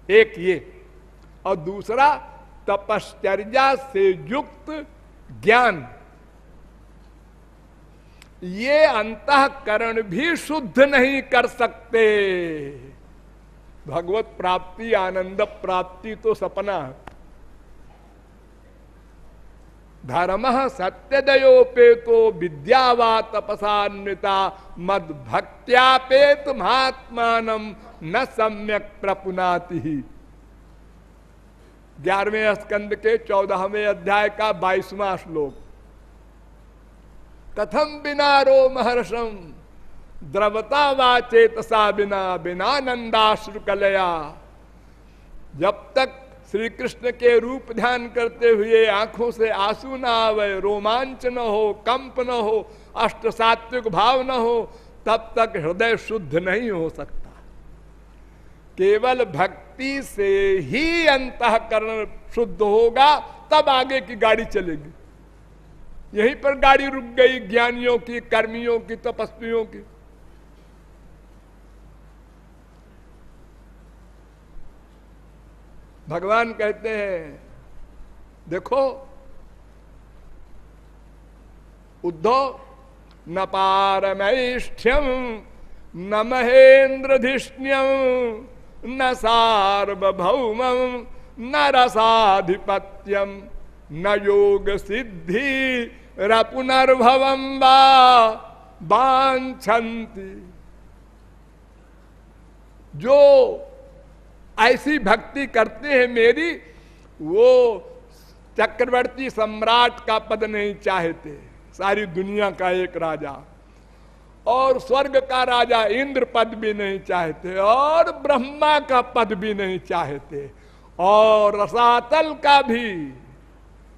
एक ये, और दूसरा तपश्चर्या से युक्त ज्ञान। ये अंतःकरण भी शुद्ध नहीं कर सकते। भगवत प्राप्ति आनंद प्राप्ति तो सपना है। धर्म सत्यदयोपेतो विद्या वा तपसान्विता मद भक्त्यापेत महात्मानम न सम्यक प्रपुनाति। 11वें स्कंद के 14वें अध्याय का 22वां श्लोक। कथम बिना रोमहर्षम द्रवता वा चेतसा बिना बिनानंदाश्रुकलया। जब तक श्री कृष्ण के रूप ध्यान करते हुए आंखों से आंसू न आवे, रोमांच न हो, कंप न हो, अष्ट सात्विक भाव न हो, तब तक हृदय शुद्ध नहीं हो सकता। केवल भक्ति से ही अंतःकरण शुद्ध होगा, तब आगे की गाड़ी चलेगी। यहीं पर गाड़ी रुक गई ज्ञानियों की, कर्मियों की, तपस्वियों की। भगवान कहते हैं देखो उद्धव, न पारमैष्ठ्यम न महेंद्रधिष्ण्यम न सार्वभौमम न रसाधिपत्यम न योग सिद्धि पुनर्भवम वा वांछन्ति। जो ऐसी भक्ति करते हैं मेरी, वो चक्रवर्ती सम्राट का पद नहीं चाहते, सारी दुनिया का एक राजा, और स्वर्ग का राजा इंद्र पद भी नहीं चाहते, और ब्रह्मा का पद भी नहीं चाहते, और रसातल का भी,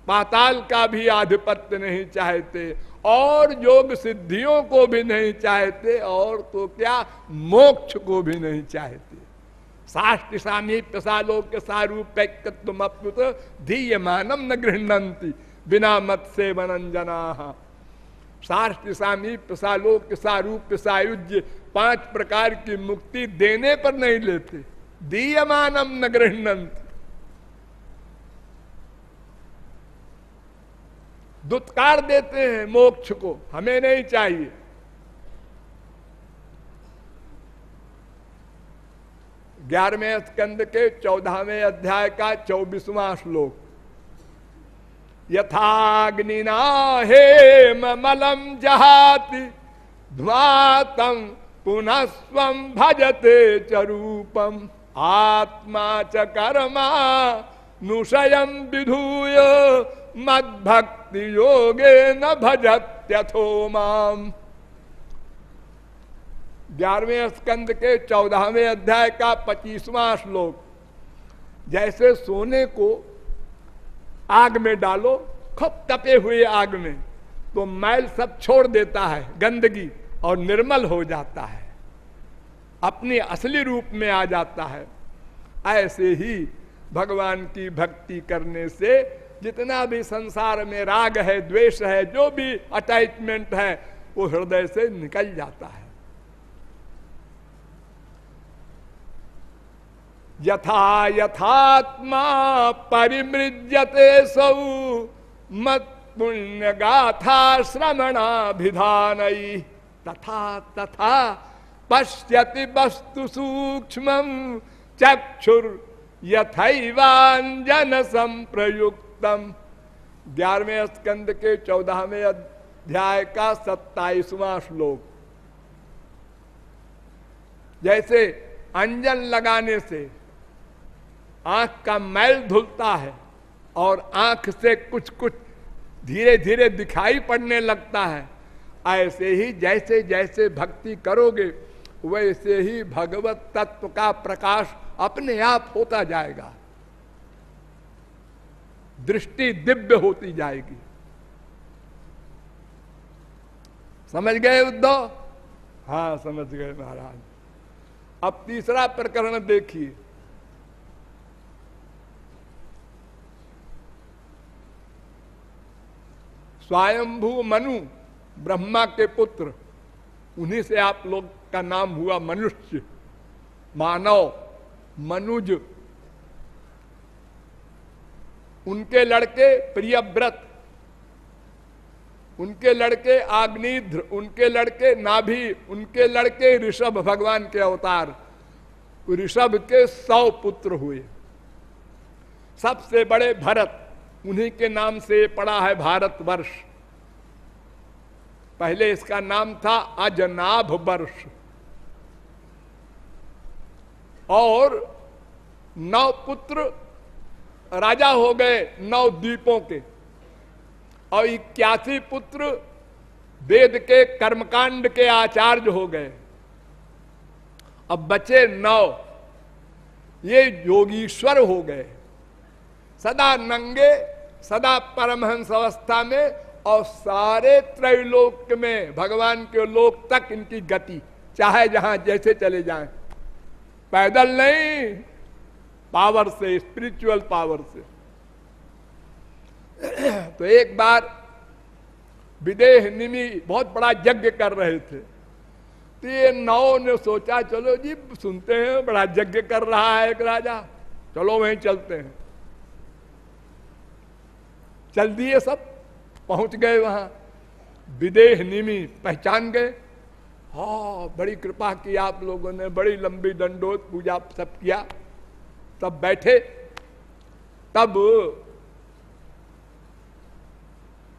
पाताल का भी आधिपत्य नहीं चाहते, और योग सिद्धियों को भी नहीं चाहते, और तो क्या मोक्ष को भी नहीं चाहते। साष्टि सामीप्य सालोक्य सारूप्यत्वम अप्युत धीयमानम न गृह्णन्ति बिना मत सेवनं जनाः। साष्टि सामीप्य सालोक्य सारूप्य सायुज्य 5 प्रकार की मुक्ति देने पर नहीं लेते। धीयमानम न गृह्णन्ति, दुत्कार देते हैं मोक्ष को, हमें नहीं चाहिए। 11वें स्कंद के 14वें अध्याय का 24वां श्लोक। यथाग्निना हेममलं जहाति ध्वातं पुनः स्वं भजते च रूपम आत्मा च कर्मा नुषयं विधूय मद्भक्ति योगे न भजत्यथो माम। 11वें स्कंद के 14वें अध्याय का 25वां श्लोक। जैसे सोने को आग में डालो, खूब तपे हुए आग में, तो मैल सब छोड़ देता है, गंदगी, और निर्मल हो जाता है, अपने असली रूप में आ जाता है। ऐसे ही भगवान की भक्ति करने से जितना भी संसार में राग है, द्वेष है, जो भी अटैचमेंट है, वो हृदय से निकल जाता है। यथा यथात्मा परिमृज्यते सौ मत पुण्य गाथा श्रवणाभिधानैः तथा तथा पश्यति वस्तु सूक्ष्मं चक्षुर यथैवांजन संप्रयुक्तम। 11वें स्कंद के 14वें अध्याय का 27वां श्लोक। जैसे अंजन लगाने से आंख का मैल धुलता है और आंख से कुछ कुछ धीरे धीरे दिखाई पड़ने लगता है, ऐसे ही जैसे जैसे भक्ति करोगे वैसे ही भगवत तत्व का प्रकाश अपने आप होता जाएगा, दृष्टि दिव्य होती जाएगी। समझ गए उद्धव? हाँ समझ गए महाराज। अब तीसरा प्रकरण देखिए। स्वयंभू मनु ब्रह्मा के पुत्र, उन्हीं से आप लोग का नाम हुआ मनुष्य, मानव, मनुज। उनके लड़के प्रियव्रत, उनके लड़के आग्निध्र, उनके लड़के नाभि, उनके लड़के ऋषभ, भगवान के अवतार। ऋषभ के 100 पुत्र हुए। सबसे बड़े भरत, उन्हीं के नाम से पड़ा है भारतवर्ष। पहले इसका नाम था अजनाभ वर्ष। और 9 पुत्र राजा हो गए 9 द्वीपों के, और 81 पुत्र वेद के कर्मकांड के आचार्य हो गए। अब बचे 9, ये योगीश्वर हो गए, सदा नंगे, सदा परमहंस अवस्था में, और सारे त्रैलोक में भगवान के लोक तक इनकी गति, चाहे जहां जैसे चले जाएं, पैदल नहीं, पावर से, स्पिरिचुअल पावर से। तो एक बार विदेह निमि बहुत बड़ा यज्ञ कर रहे थे, तो ये 9 ने सोचा चलो जी सुनते हैं, बड़ा यज्ञ कर रहा है एक राजा, चलो वहीं चलते हैं। चल दिए, सब पहुंच गए वहां। विदेह निमि पहचान गए, हाँ बड़ी कृपा की आप लोगों ने, बड़ी लंबी दंडोत पूजा सब किया। तब बैठे, तब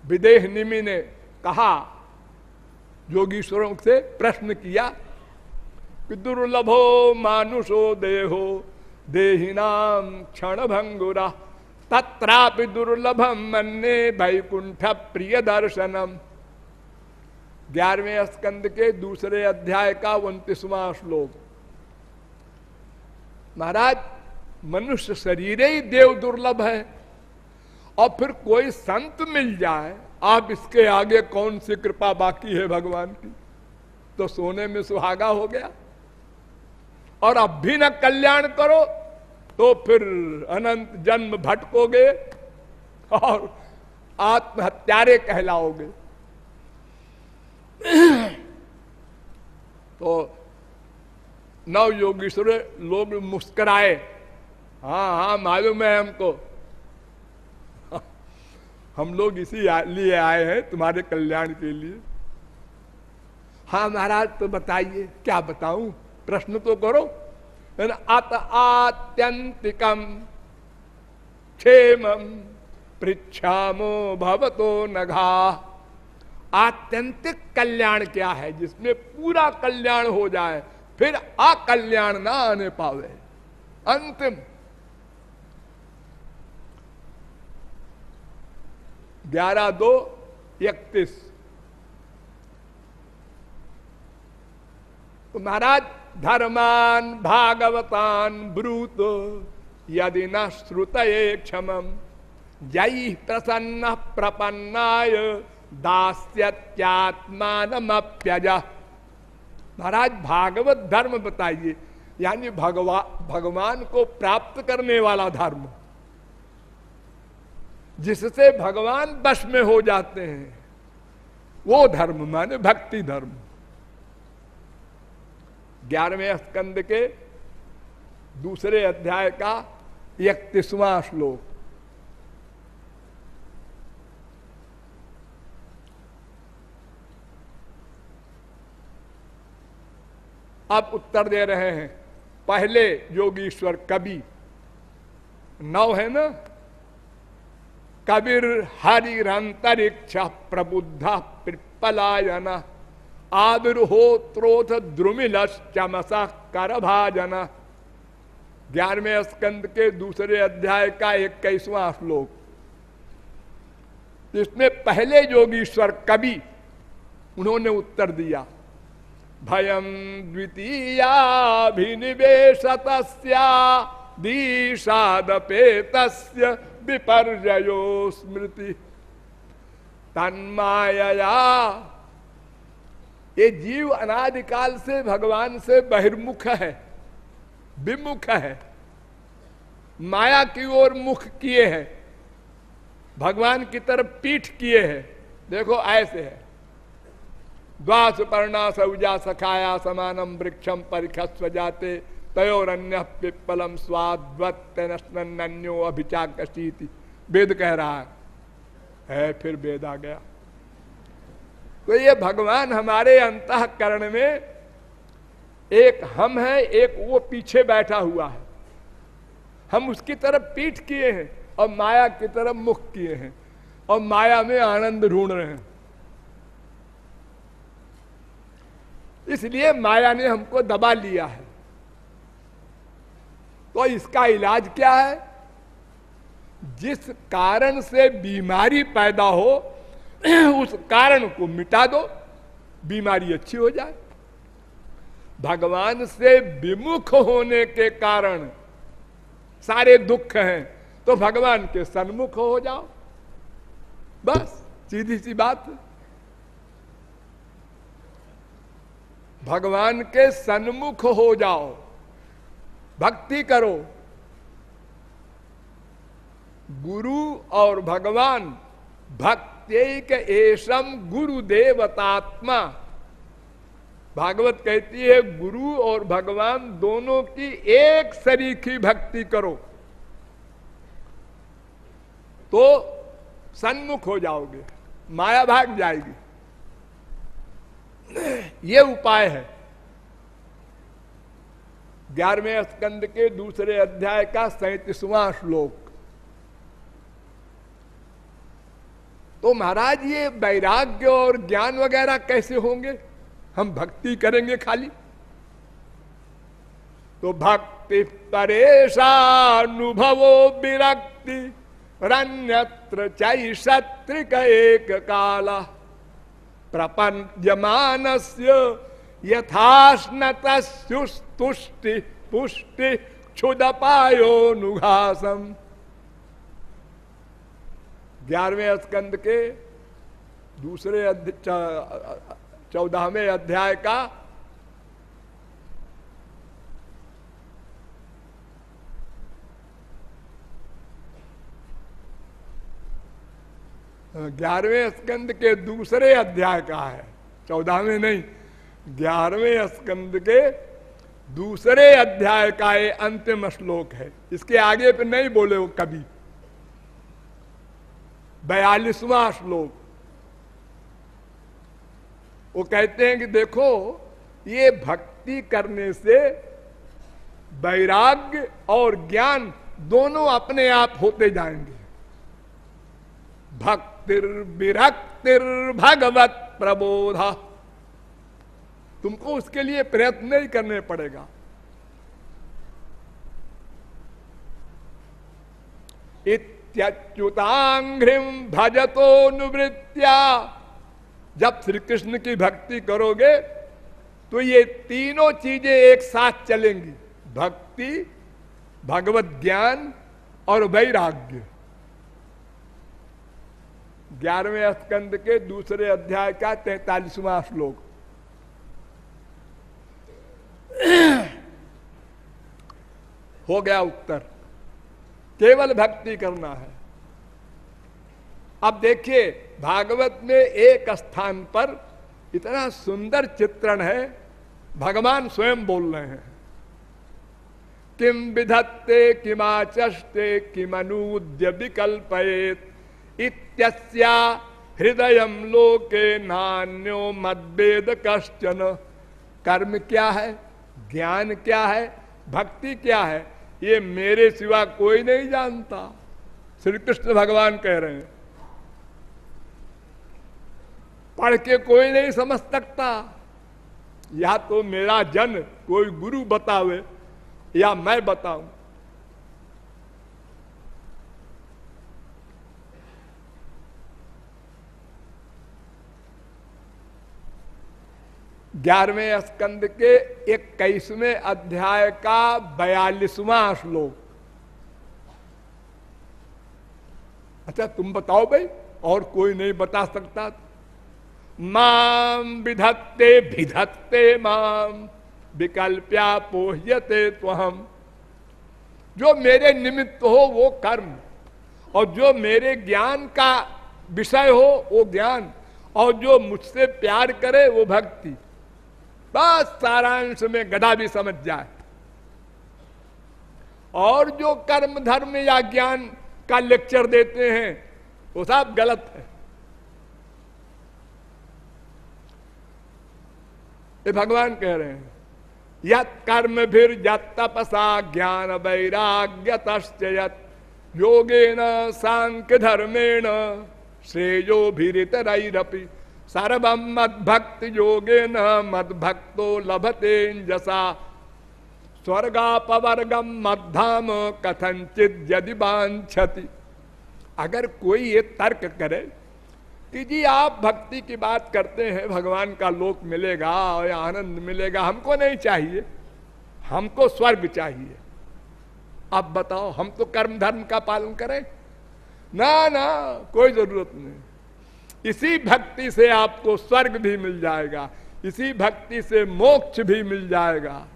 विदेह निमि ने कहा, योगीश्वरों से प्रश्न किया कि दुर्लभो मानुषो देहो देहिनाम क्षण भंगुरा तत्रापि दुर्लभम मन्ने वैकुंठ प्रिय दर्शनम। 11वें स्कंद के दूसरे अध्याय का 29वां श्लोक। महाराज, मनुष्य शरीर ही देव दुर्लभ है, और फिर कोई संत मिल जाए, आप इसके आगे कौन सी कृपा बाकी है भगवान की, तो सोने में सुहागा हो गया। और अब भी न कल्याण करो तो फिर अनंत जन्म भटकोगे और आत्महत्यारे कहलाओगे। तो 9 योगीश्वर लोग मुस्कुराए, हाँ हाँ मालूम है हमको, हम लोग इसी लिए आए हैं तुम्हारे कल्याण के लिए। हाँ महाराज, तो बताइए, क्या बताऊं, प्रश्न तो करो। अत आत्यंतिकम क्षेमम पृच्छामो भवतो नघा। आत्यंतिक कल्याण क्या है? जिसमें पूरा कल्याण हो जाए, फिर अकल्याण ना आने पावे। अंतिम 11/2/31। तो महाराज धर्मान भागवतान ब्रूत यदि न श्रुतये क्षमम जयि प्रसन्न प्रपन्नाय दास्यत्यात्मानमप्यज। महाराज भागवत धर्म बताइए, यानी भगवान को प्राप्त करने वाला धर्म, जिससे भगवान वश में हो जाते हैं, वो धर्म माने भक्ति धर्म। 11वें स्कंद के दूसरे अध्याय का 31वां श्लोक। अब उत्तर दे रहे हैं। पहले योगीश्वर कवि 9 है ना। कबीर हरिरंतरिक्ष प्रबुद्ध पिप्पलायन आविर्होत्रोथ द्रुमिलश्चमस कर भाजन। 11वें स्कंद के दूसरे अध्याय का 21वां श्लोक। इसमें पहले योगीश्वर कवि उन्होंने उत्तर दिया, भयम द्वितीयाभिनिवेशतस्या दीशादपेतस्य विपर्ययो स्मृति तन्मायया। ये जीव अनादिकाल से भगवान से बहिर्मुख है, विमुख है, माया की ओर मुख किए हैं, भगवान की तरफ पीठ किए हैं। देखो ऐसे है, द्वास पर्णा सौजा सखाया समानम वृक्षम परिखस्व जाते तयोरन्य पिप्पलम स्वाद्वत्न्यो अभिचाकशीति। वेद कह रहा है, फिर वेद आ गया। तो ये भगवान हमारे अंतःकरण में एक हम है, एक वो पीछे बैठा हुआ है। हम उसकी तरफ पीठ किए हैं और माया की तरफ मुख किए हैं और माया में आनंद ढूंढ रहे हैं। इसलिए माया ने हमको दबा लिया है। तो इसका इलाज क्या है? जिस कारण से बीमारी पैदा हो उस कारण को मिटा दो, बीमारी अच्छी हो जाए। भगवान से विमुख होने के कारण सारे दुख हैं, तो भगवान के सन्मुख हो जाओ, बस सीधी सी बात है। भगवान के सन्मुख हो जाओ, भक्ति करो। गुरु और भगवान भक्त्यैक एषम गुरुदेवतात्मा। भागवत कहती है गुरु और भगवान दोनों की एक सरीखी भक्ति करो तो सन्मुख हो जाओगे, माया भाग जाएगी। ये उपाय है। 11वें स्कंद के दूसरे अध्याय का 37वां श्लोक। तो महाराज ये वैराग्य और ज्ञान वगैरह कैसे होंगे? हम भक्ति करेंगे खाली। तो भक्ति परेशानुभवो विरक्ति रन्यत्र चैषत्रिक एक काला प्रपंचमानस्य यथास्नतुष्टि पुष्टि क्षुदपायोनुघासम। 11वें स्कंद के दूसरे 14वें अध्याय का 11वें स्कंद के दूसरे अध्याय का है, 14वें नहीं, 11वें स्कंद के दूसरे अध्याय का ये अंतिम श्लोक है। इसके आगे पे नहीं बोले वो कभी। 42वां श्लोक। वो कहते हैं कि देखो ये भक्ति करने से वैराग्य और ज्ञान दोनों अपने आप होते जाएंगे। भक्तिर विरक्तिर भगवत प्रबोधा, तुमको उसके लिए प्रयत्न नहीं करने पड़ेगा। इत्यच्युतांघ्रिम भजतो नुवृत्या, जब श्री कृष्ण की भक्ति करोगे तो ये तीनों चीजें एक साथ चलेंगी, भक्ति, भगवत ज्ञान और वैराग्य। 11वें स्कंद के दूसरे अध्याय का 43वां श्लोक। हो गया उत्तर, केवल भक्ति करना है। अब देखिए भागवत में एक स्थान पर इतना सुंदर चित्रण है, भगवान स्वयं बोल रहे हैं, किम विधत्ते किमाचष्टे किमनूद्य विकल्पयेत इत्यस्या हृदयम लोके नान्यो मद्वेद कश्चन। कर्म क्या है, ज्ञान क्या है, भक्ति क्या है, ये मेरे सिवा कोई नहीं जानता। श्री कृष्ण भगवान कह रहे हैं, पढ़ के कोई नहीं समझ सकता, या तो मेरा जन कोई गुरु बतावे या मैं बताऊं। ग्यारहवें स्कंद के 21वें अध्याय का 42वां श्लोक। अच्छा तुम बताओ भाई, और कोई नहीं बता सकता। माम विधत्ते भिधत्ते माम विकल्प्या पोह्यते त्वहम। जो मेरे निमित्त हो वो कर्म, और जो मेरे ज्ञान का विषय हो वो ज्ञान, और जो मुझसे प्यार करे वो भक्ति। बस सारांश में गधा भी समझ जाए। और जो कर्म धर्म या ज्ञान का लेक्चर देते हैं वो सब गलत है। ये भगवान कह रहे हैं, यत् कर्म फिर यत् तपसा ज्ञान वैराग्य तश्चयत् योगेन सांख्य धर्मेण श्रेयो भिरितरैरपि सर्वं मद्भक्ति योगेन मद्भक्तो लभते जसा स्वर्गापवर्गम मद्धाम कथंचित यदि वांछति। अगर कोई ये तर्क करे कि जी आप भक्ति की बात करते हैं, भगवान का लोक मिलेगा और आनंद मिलेगा, हमको नहीं चाहिए, हमको स्वर्ग चाहिए। अब बताओ हम तो कर्म धर्म का पालन करें? ना ना, कोई जरूरत नहीं। इसी भक्ति से आपको स्वर्ग भी मिल जाएगा, इसी भक्ति से मोक्ष भी मिल जाएगा।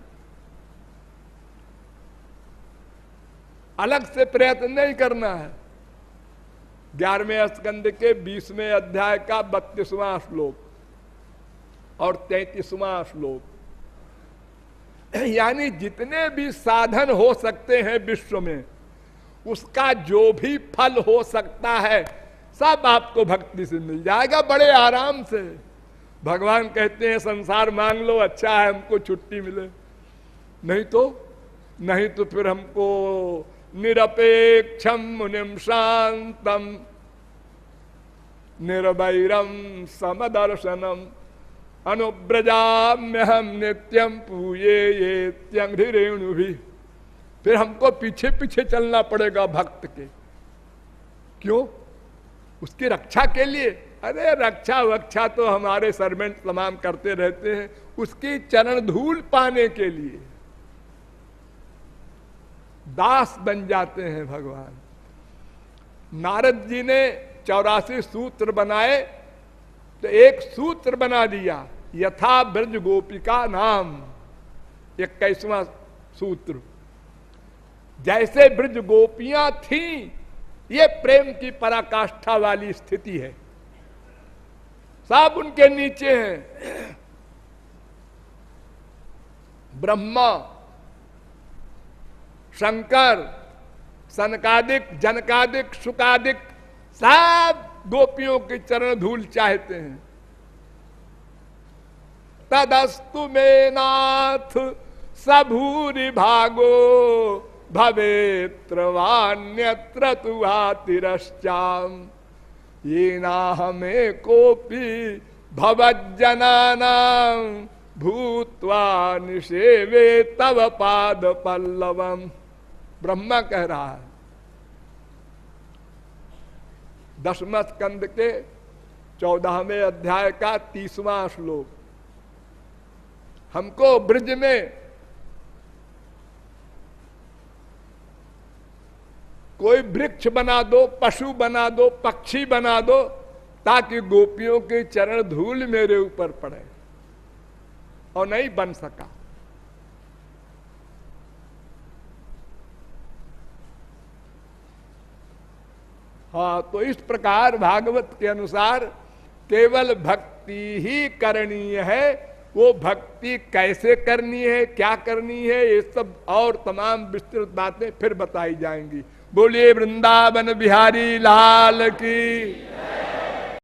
अलग से प्रयत्न नहीं करना है। 11वें स्कंद के 20वें अध्याय का 32वां श्लोक और 33वां श्लोक। यानी जितने भी साधन हो सकते हैं विश्व में, उसका जो भी फल हो सकता है सब आपको भक्ति से मिल जाएगा बड़े आराम से। भगवान कहते हैं संसार मांग लो, अच्छा है हमको छुट्टी मिले, नहीं तो फिर हमको निरपेक्षम मुनिम शांतम निर्वैरम समदर्शनम अनुब्रजाम्यहम नित्यम पूये ये त्यंघ्रिरेणु भी। फिर हमको पीछे पीछे चलना पड़ेगा भक्त के। क्यों? उसकी रक्षा के लिए। अरे रक्षा वक्षा तो हमारे सर्वेंट तमाम करते रहते हैं, उसकी चरण धूल पाने के लिए दास बन जाते हैं भगवान। नारद जी ने 84 सूत्र बनाए तो एक सूत्र बना दिया, यथा ब्रज गोपिका नाम, 21वां सूत्र। जैसे ब्रज गोपियां थीं, ये प्रेम की पराकाष्ठा वाली स्थिति है, सब उनके नीचे हैं। ब्रह्मा, शंकर, सनकादिक, जनकादिक, शुकादिक सब गोपियों के चरण धूल चाहते हैं। तदस्तु में नाथ सबूरि भागो भवेत्र वान्यत्र तुहातिरश्चाम ये ना हमें कोपी भवज्जनानां भूत्वा निषेवे तव पाद पल्लवम। ब्रह्मा कह रहा है 10वें स्कंद के 14वें अध्याय का 30वां श्लोक, हमको ब्रज में कोई वृक्ष बना दो, पशु बना दो, पक्षी बना दो, ताकि गोपियों के चरण धूल मेरे ऊपर पड़े, और नहीं बन सका। हाँ, तो इस प्रकार भागवत के अनुसार केवल भक्ति ही करनी है। वो भक्ति कैसे करनी है, क्या करनी है, ये सब और तमाम विस्तृत बातें फिर बताई जाएंगी। बोलिए वृंदावन बिहारी लाल की।